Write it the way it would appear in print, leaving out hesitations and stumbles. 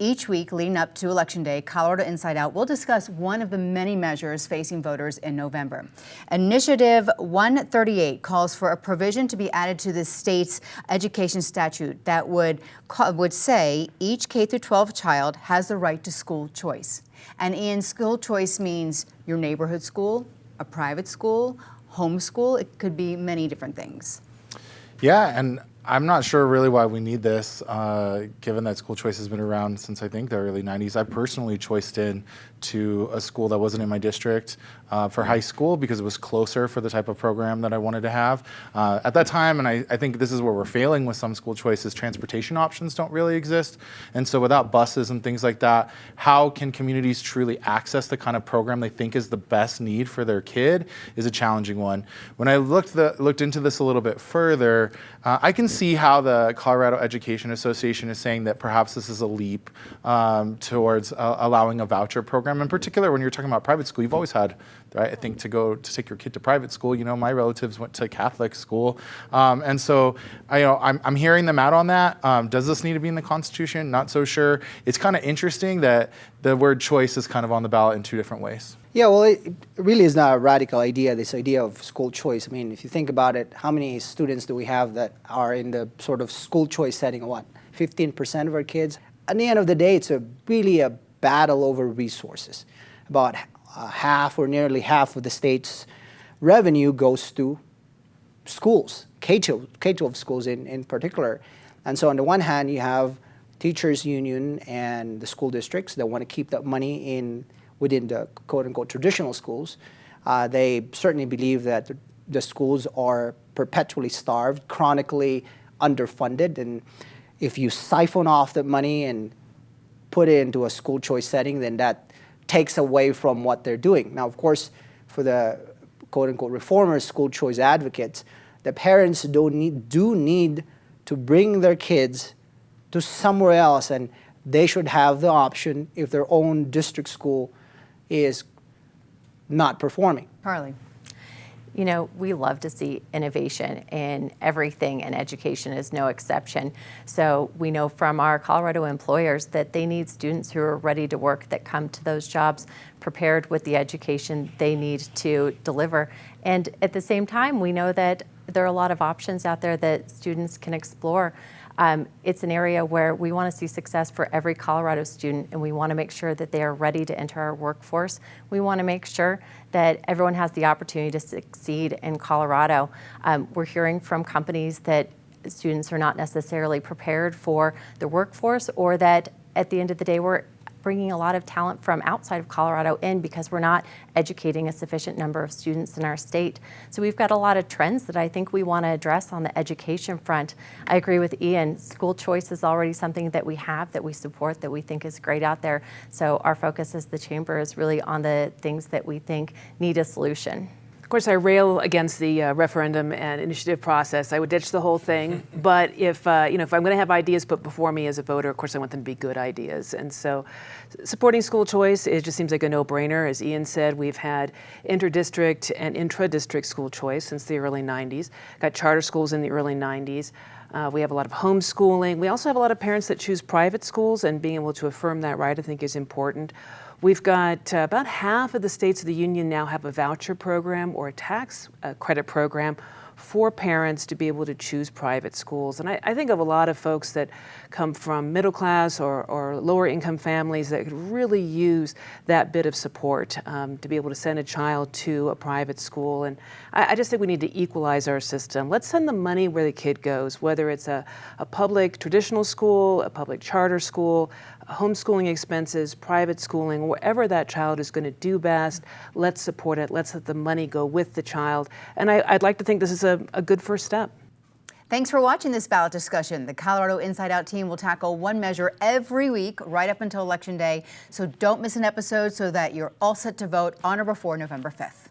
Each week leading up to Election Day, Colorado Inside Out will discuss one of the many measures facing voters in November. Initiative 138 calls for a provision to be added to the state's education statute that would say each K through 12 child has the right to school choice. And Ian, school choice means your neighborhood school, a private school, homeschool. It could be many different things. Yeah, and I'm not sure really why we need this, given that school choice has been around since I think the early 90s. I personally choiced in to a school that wasn't in my district for high school because it was closer for the type of program that I wanted to have. At that time, and I think this is where we're failing with some school choices, transportation options don't really exist. And so without buses and things like that, how can communities truly access the kind of program they think is the best need for their kid is a challenging one. When I looked into this a little bit further, I can see how the Colorado Education Association is saying that perhaps this is a leap towards allowing a voucher program. In particular, when you're talking about private school, you've always had, right, I think, to take your kid to private school. You know, my relatives went to Catholic school, and so I'm hearing them out on that. Does this need to be in the Constitution? Not so sure. It's kind of interesting that the word choice is kind of on the ballot in two different ways. Yeah, well, it really is not a radical idea, this idea of school choice. I mean, if you think about it, how many students do we have that are in the sort of school choice setting? What, 15% of our kids? At the end of the day, it's really a battle over resources. About half or nearly half of the state's revenue goes to schools, K-12 schools in particular. And so on the one hand, you have teachers union and the school districts that want to keep that money within the quote-unquote traditional schools. They certainly believe that the schools are perpetually starved, chronically underfunded, and if you siphon off the money and put it into a school choice setting, then that takes away from what they're doing. Now, of course, for the quote-unquote reformers, school choice advocates, the parents do need to bring their kids to somewhere else, and they should have the option if their own district school is not performing. Carly. You know, we love to see innovation in everything, and education is no exception. So we know from our Colorado employers that they need students who are ready to work, that come to those jobs prepared with the education they need to deliver. And at the same time, we know that there are a lot of options out there that students can explore. It's an area where we want to see success for every Colorado student, and we want to make sure that they are ready to enter our workforce. We want to make sure that everyone has the opportunity to succeed in Colorado. We're hearing from companies that students are not necessarily prepared for the workforce, or that at the end of the day, we're bringing a lot of talent from outside of Colorado in because we're not educating a sufficient number of students in our state. So we've got a lot of trends that I think we want to address on the education front. I agree with Ian. School choice is already something that we have, that we support, that we think is great out there. So our focus as the chamber is really on the things that we think need a solution. Of course, I rail against the referendum and initiative process. I would ditch the whole thing. But if I'm going to have ideas put before me as a voter, of course, I want them to be good ideas. And so, supporting school choice, it just seems like a no-brainer. As Ian said, we've had inter-district and intra-district school choice since the early 90s. Got charter schools in the early 90s. We have a lot of homeschooling. We also have a lot of parents that choose private schools, and being able to affirm that right, I think, is important. We've got about half of the states of the union now have a voucher program or a tax credit program for parents to be able to choose private schools. And I think of a lot of folks that come from middle class or lower income families that could really use that bit of support to be able to send a child to a private school. And I just think we need to equalize our system. Let's send the money where the kid goes, whether it's a public traditional school, a public charter school, homeschooling expenses, private schooling, wherever that child is going to do best, let's support it. Let's let the money go with the child. And I'd like to think this is a good first step. Thanks for watching this ballot discussion. The Colorado Inside Out team will tackle one measure every week right up until Election Day. So don't miss an episode so that you're all set to vote on or before November 5th.